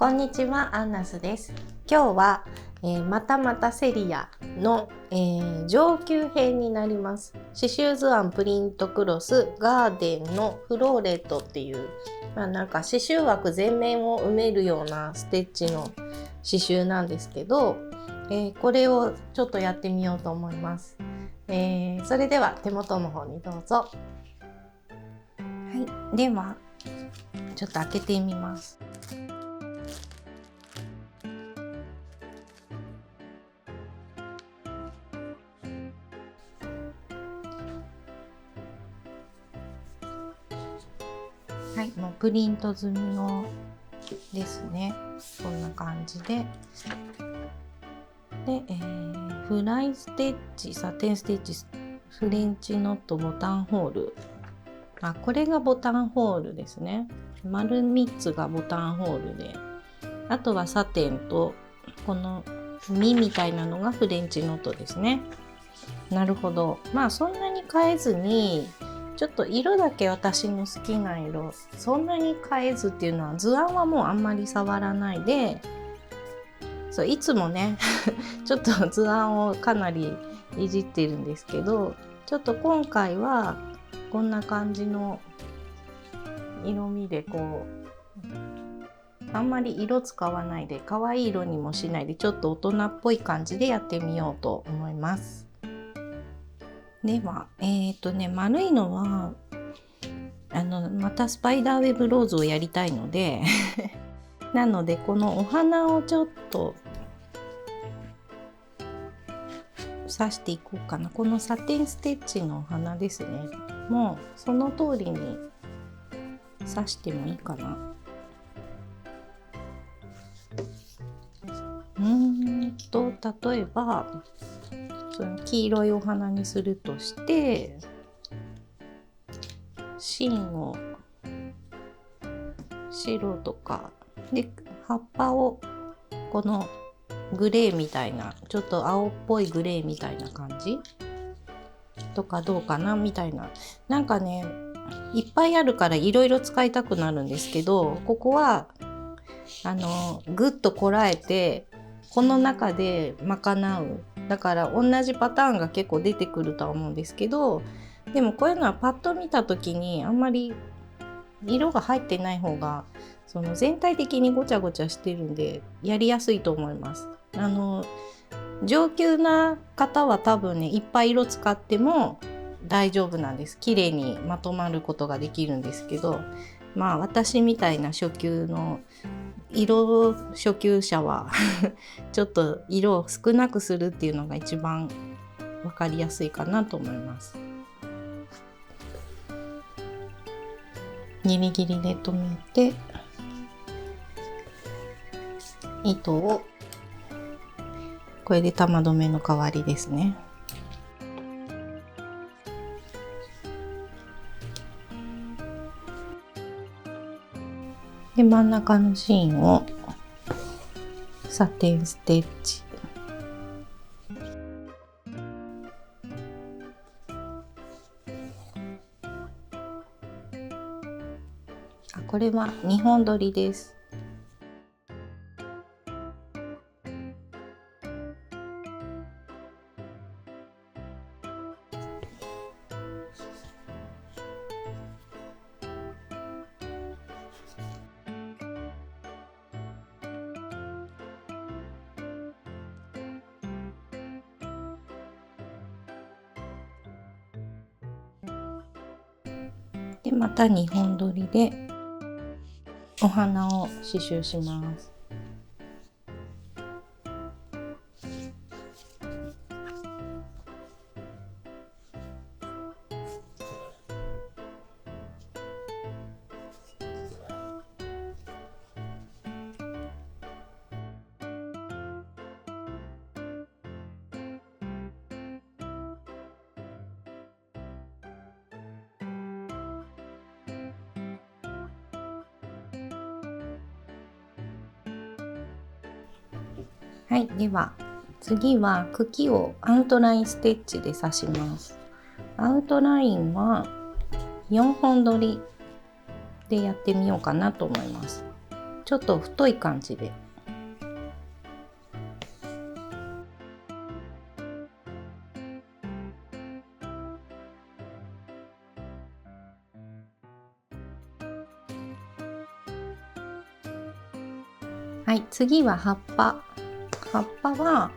こんにちは、アンナスです。今日は、またまたセリアの、上級編になります。刺繍図案プリントクロスガーデンのフローレットっていう、なんか刺繍枠全面を埋めるようなステッチの刺繍なんですけど、これをちょっとやってみようと思います。それでは手元の方にどうぞ。はい、ではちょっと開けてみます。はい、もうプリント済みのですね。こんな感じで。で、フライステッチ、サテンステッチ、フレンチノットボタンホール。これがボタンホールですね。丸3つがボタンホールで、あとはサテンとこの実みたいなのがフレンチノットですね。なるほど。そんなに変えずに、ちょっと色だけ私の好きな色、そんなに変えずっていうのは、図案はもうあんまり触らないで、いつもねちょっと図案をかなりいじってるんですけど、ちょっと今回はこんな感じの色味であんまり色使わないで、可愛い色にもしないで、ちょっと大人っぽい感じでやってみようと思います。では、丸いのはまたスパイダーウェブローズをやりたいのでなのでこのお花をちょっと刺していこうかな。このサテンステッチのお花ですね。もうその通りに刺してもいいかな。例えばその黄色いお花にするとして、芯を白とかで、葉っぱをこのグレーみたいな、ちょっと青っぽいグレーみたいな感じとかどうかなみたいな。なんかね、いっぱいあるからいろいろ使いたくなるんですけど、ここはぐっとこらえてこの中で賄う。だから同じパターンが結構出てくるとは思うんですけど、でもこういうのはパッと見た時にあんまり色が入ってない方が全体的にごちゃごちゃしてるんでやりやすいと思います。上級な方は多分ね、いっぱい色使っても大丈夫なんです。綺麗にまとまることができるんですけど、私みたいな初級者はちょっと色を少なくするっていうのが一番わかりやすいかなと思います。ギリギリで留めて、糸をこれで玉留めの代わりですね。で、真ん中の芯をサテンステッチ。これは2本取りです。で、また2本取りでお花を刺繍します。はい、では次は茎をアウトラインステッチで刺します。アウトラインは4本取りでやってみようかなと思います。ちょっと太い感じで。はい、次は葉っぱ。葉っぱは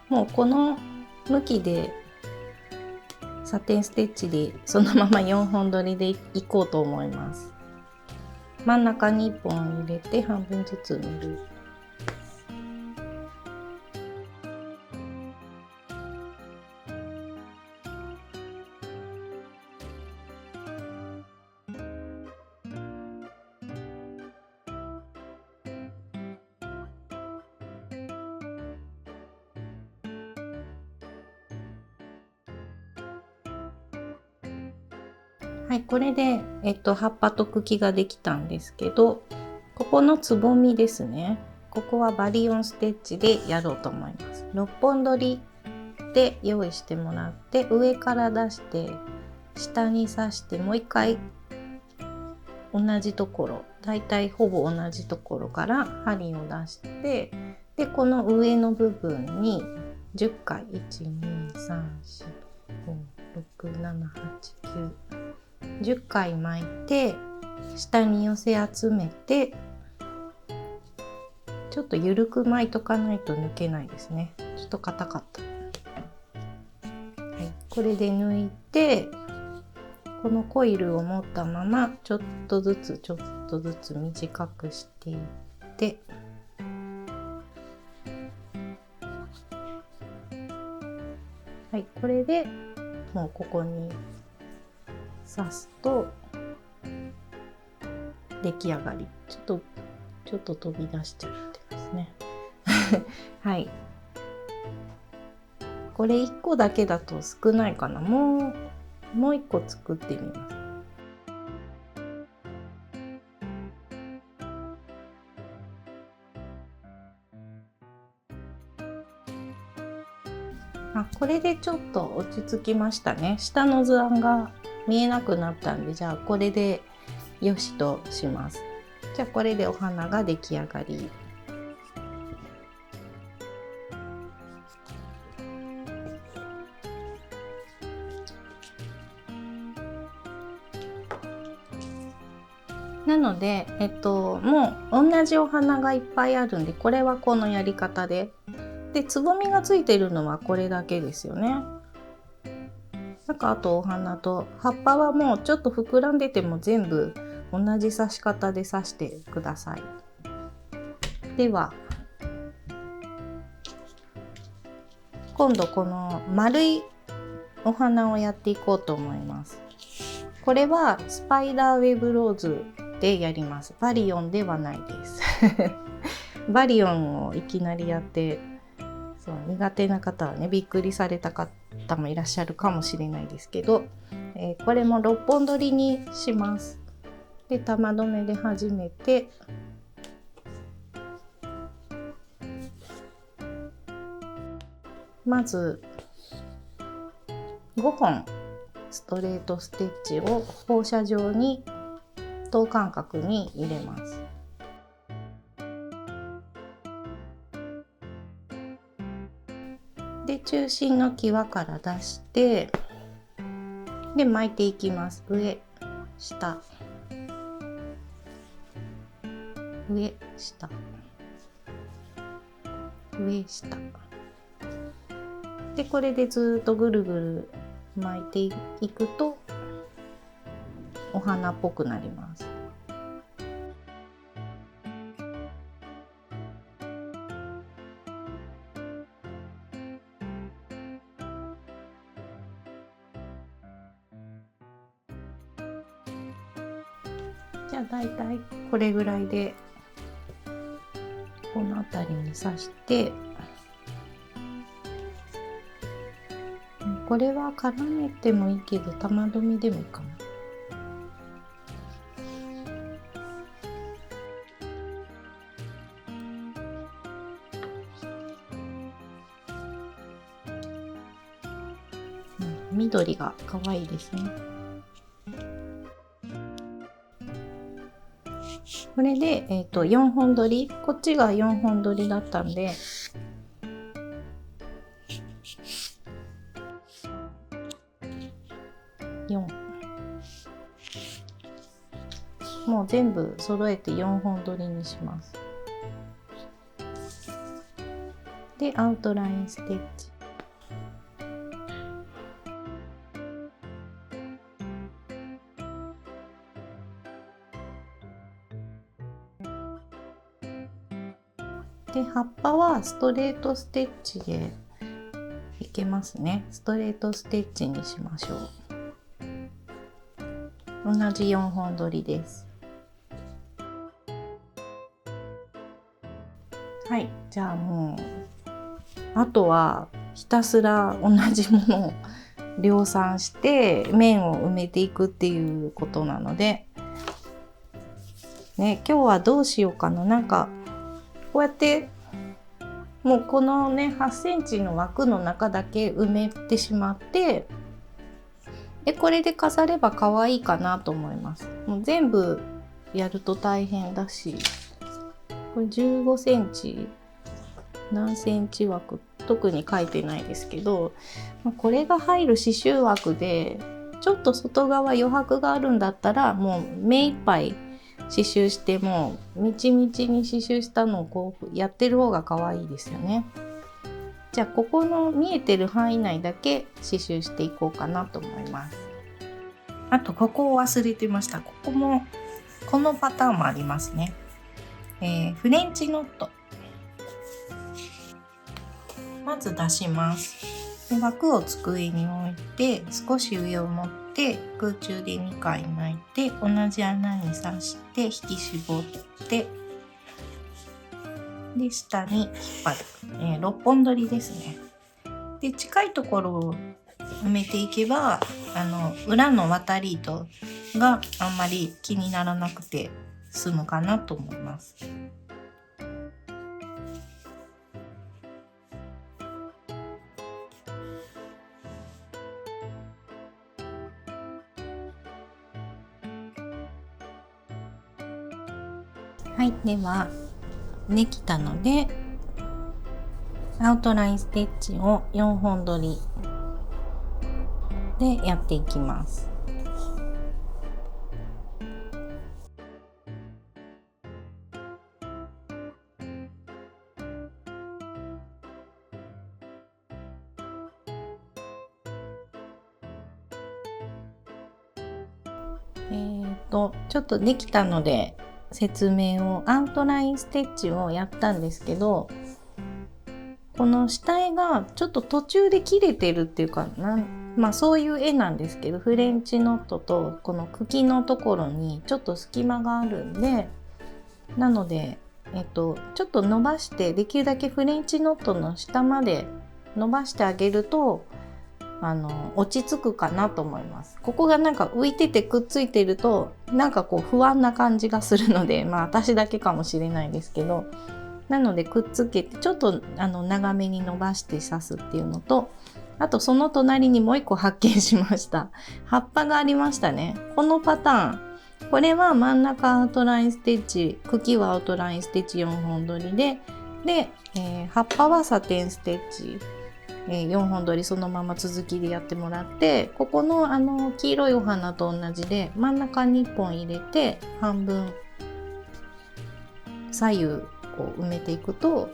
もうこの向きでサテンステッチでそのまま4本取りでいこうと思います。真ん中に1本入れて半分ずつ塗る。はい、これで、葉っぱと茎ができたんですけど、ここのつぼみですね。ここはバリオンステッチでやろうと思います。6本取りで用意してもらって、上から出して下に刺して、もう一回同じところ、だいたいほぼ同じところから針を出して、でこの上の部分に10回123456789 10回巻いて下に寄せ集めて、ちょっと緩く巻いとかないと抜けないですね。ちょっと硬かった。はい、これで抜いて、このコイルを持ったままちょっとずつ短くしていって、はい、これでもうここに刺すと出来上がり。ちょっと飛び出しちゃってますね。はい。これ1個だけだと少ないかな。もう1個作ってみます。これでちょっと落ち着きましたね。下の図案が見えなくなったんで、じゃあこれでよしとします。じゃあこれでお花が出来上がり。なので、もう同じお花がいっぱいあるんで、これはこのやり方で。で、つぼみがついてるのはこれだけですよね。なんかあとお花と葉っぱはもうちょっと膨らんでても全部同じ刺し方で刺してください。では今度この丸いお花をやっていこうと思います。これはスパイダーウェブローズでやります。バリオンではないですバリオンをいきなりやって苦手な方はね、びっくりされた方もいらっしゃるかもしれないですけど、これも6本取りにします。で、玉留めで始めて、まず5本ストレートステッチを放射状に等間隔に入れます。で、中心の際から出して、で巻いていきます。上下上下上下で、これでずっとぐるぐる巻いていくとお花っぽくなります。じゃあだいたいこれぐらいでこの辺りに刺して、これは絡めてもいいけど玉留めでもいいかな。緑が可愛いですね。これで、4本取り、こっちが4本取りだったんで、4、もう全部揃えて4本取りにします。でアウトラインステッチ。で葉っぱはストレートステッチでいけますね。ストレートステッチにしましょう。同じ4本取りです。はい、じゃあもうあとはひたすら同じものを量産して面を埋めていくっていうことなので、ね、今日はどうしようかな。なんかこうやってもうこのね8センチの枠の中だけ埋めてしまって、でこれで飾れば可愛いかなと思います。もう全部やると大変だし、これ15センチ何センチ枠特に書いてないですけど、これが入る刺繍枠でちょっと外側余白があるんだったらもう目いっぱい刺繍して、もうみちみちに刺繍したのをこうやってる方が可愛いですよね。じゃあここの見えてる範囲内だけ刺繍していこうかなと思います。あとここを忘れてました。ここもこのパターンもありますね。フレンチノットまず出します。で枠を机に置いて少し上を持って空中で2回巻いて同じ穴に刺して引き絞ってで下に引っ張る、6本取りですね。で近いところを埋めていけば裏の渡り糸があんまり気にならなくて済むかなと思います。はい、ではできたのでアウトラインステッチを4本取りでやっていきます。ちょっとできたので説明を、アウトラインステッチをやったんですけど、この下絵がちょっと途中で切れてるっていうかまあそういう絵なんですけど、フレンチノットとこの茎のところにちょっと隙間があるんで、なので、ちょっと伸ばしてできるだけフレンチノットの下まで伸ばしてあげると落ち着くかなと思います。ここがなんか浮いててくっついてるとなんかこう不安な感じがするので、まあ私だけかもしれないですけど、なのでくっつけてちょっと長めに伸ばして刺すっていうのと、あとその隣にもう一個発見しました。葉っぱがありましたね。このパターン、これは真ん中アウトラインステッチ、茎はアウトラインステッチ4本取りで、葉っぱはサテンステッチ4本取りそのまま続きでやってもらって、ここの黄色いお花と同じで真ん中に1本入れて半分左右こう埋めていくと、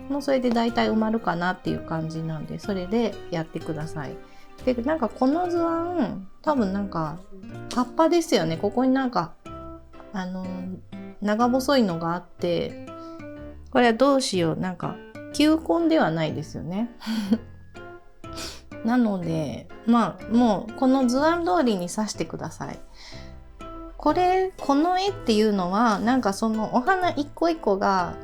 もうそれでだいたい埋まるかなっていう感じなんで、それでやってください。でなんかこの図案多分なんか葉っぱですよね。ここになんか長細いのがあって、これはどうしよう、なんか球根ではないですよね。なのでまあもうこの図案通りに刺してください。この絵っていうのはなんかそのお花一個一個が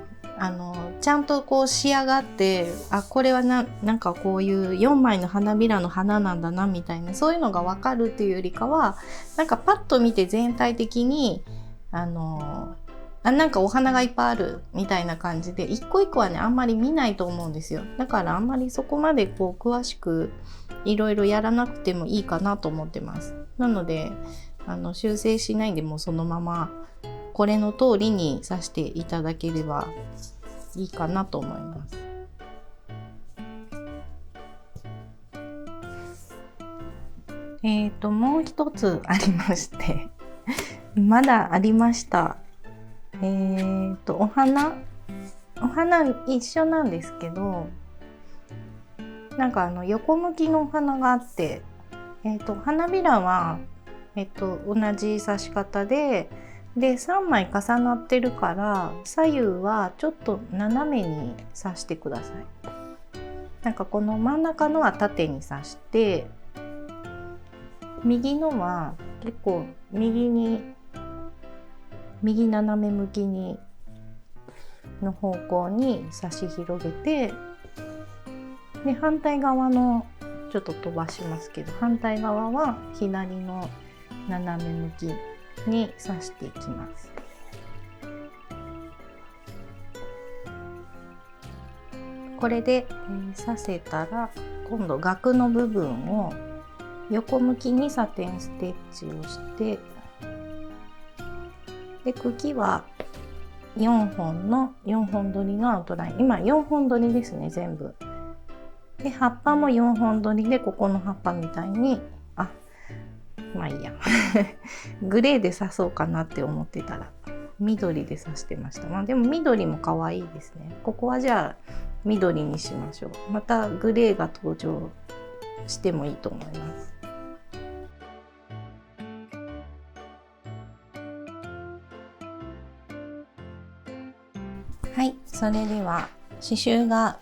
ちゃんとこう仕上がって、これはなんかこういう4枚の花びらの花なんだなみたいな、そういうのが分かるっていうよりかは、なんかパッと見て全体的になんかお花がいっぱいあるみたいな感じで、一個一個はねあんまり見ないと思うんですよ。だからあんまりそこまでこう詳しくいろいろやらなくてもいいかなと思ってます。なので修正しないでもうそのままこれの通りに刺していただければいいかなと思います。もう一つありましてまだありました。お花一緒なんですけど、なんか横向きのお花があって、花びらは、同じ刺し方で3枚重なってるから左右はちょっと斜めに刺してください。なんかこの真ん中のは縦に刺して、右のは結構右斜め向きにの方向に差し広げて、で反対側のちょっと飛ばしますけど、反対側は左の斜め向きに刺していきます。これで、刺せたら今度額の部分を横向きにサテンステッチをして、で茎は4本取りのアウトライン、今4本取りですね全部で、葉っぱも4本取りで、ここの葉っぱみたいにまあいいやグレーで刺そうかなって思ってたら緑で刺してました。でも緑も可愛いですね。ここはじゃあ緑にしましょう。またグレーが登場してもいいと思います。はい、それでは刺繍が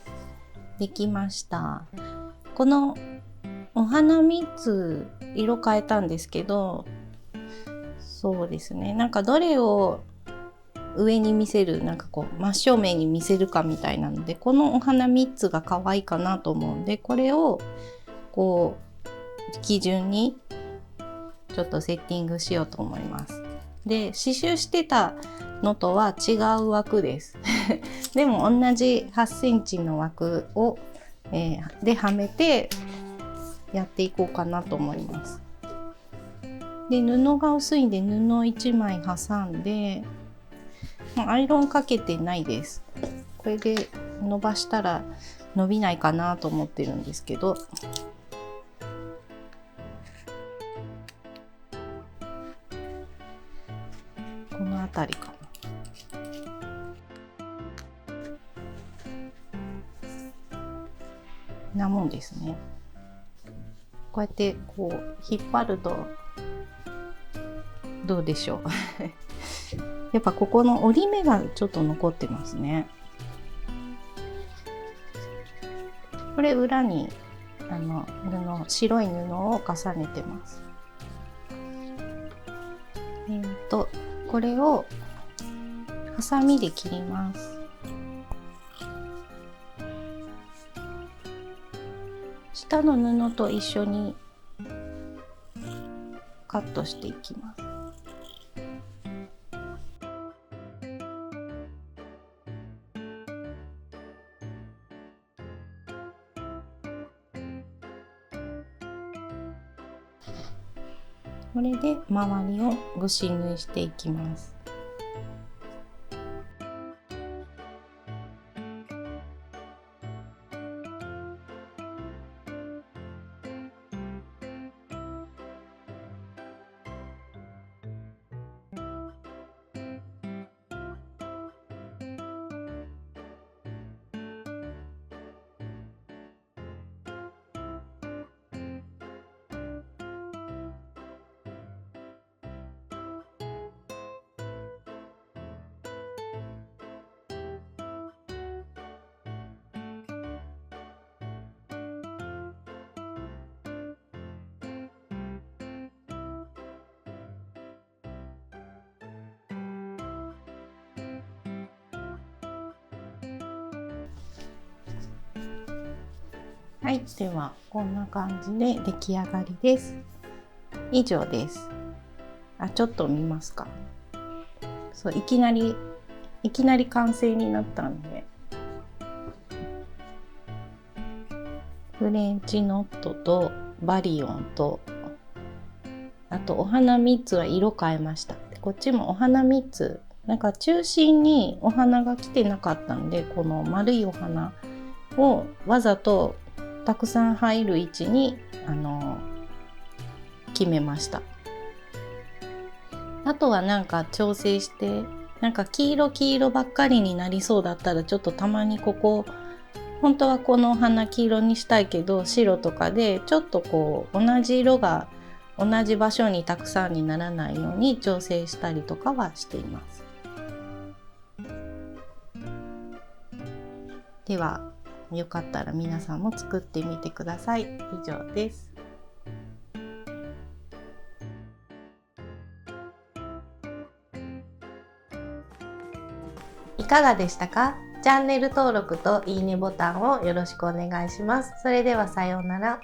できました。このお花3つ色変えたんですけど、そうですね、なんかどれを上に見せる、なんかこう真正面に見せるかみたいなので、このお花3つが可愛いかなと思うんで、これをこう基準にちょっとセッティングしようと思います。で、刺繍してたのとは違う枠ですでも同じ8センチの枠を、ではめてやっていこうかなと思います。で、布が薄いんで布1枚挟んで、アイロンかけてないです。これで伸ばしたら伸びないかなと思ってるんですけど、この辺りかなもんですね。こうやってこう引っ張るとどうでしょうやっぱここの折り目がちょっと残ってますね。これ裏に白い布を重ねてます。これをハサミで切ります。下の布と一緒にカットしていきます。これで周りをぐし縫いしていきます。はい、ではこんな感じで出来上がりです。以上です。ちょっと見ますか。そう、いきなり完成になったんで、フレンチノットとバリオンと、あとお花3つは色変えました。こっちもお花3つ、なんか中心にお花が来てなかったんで、この丸いお花をわざとたくさん入る位置に決めました。あとはなんか調整して、なんか黄色ばっかりになりそうだったら、ちょっとたまにここ本当はこのお花黄色にしたいけど、白とかでちょっとこう同じ色が同じ場所にたくさんにならないように調整したりとかはしています。ではよかったら皆さんも作ってみてください。以上です。いかがでしたか？チャンネル登録といいねボタンをよろしくお願いします。それではさようなら。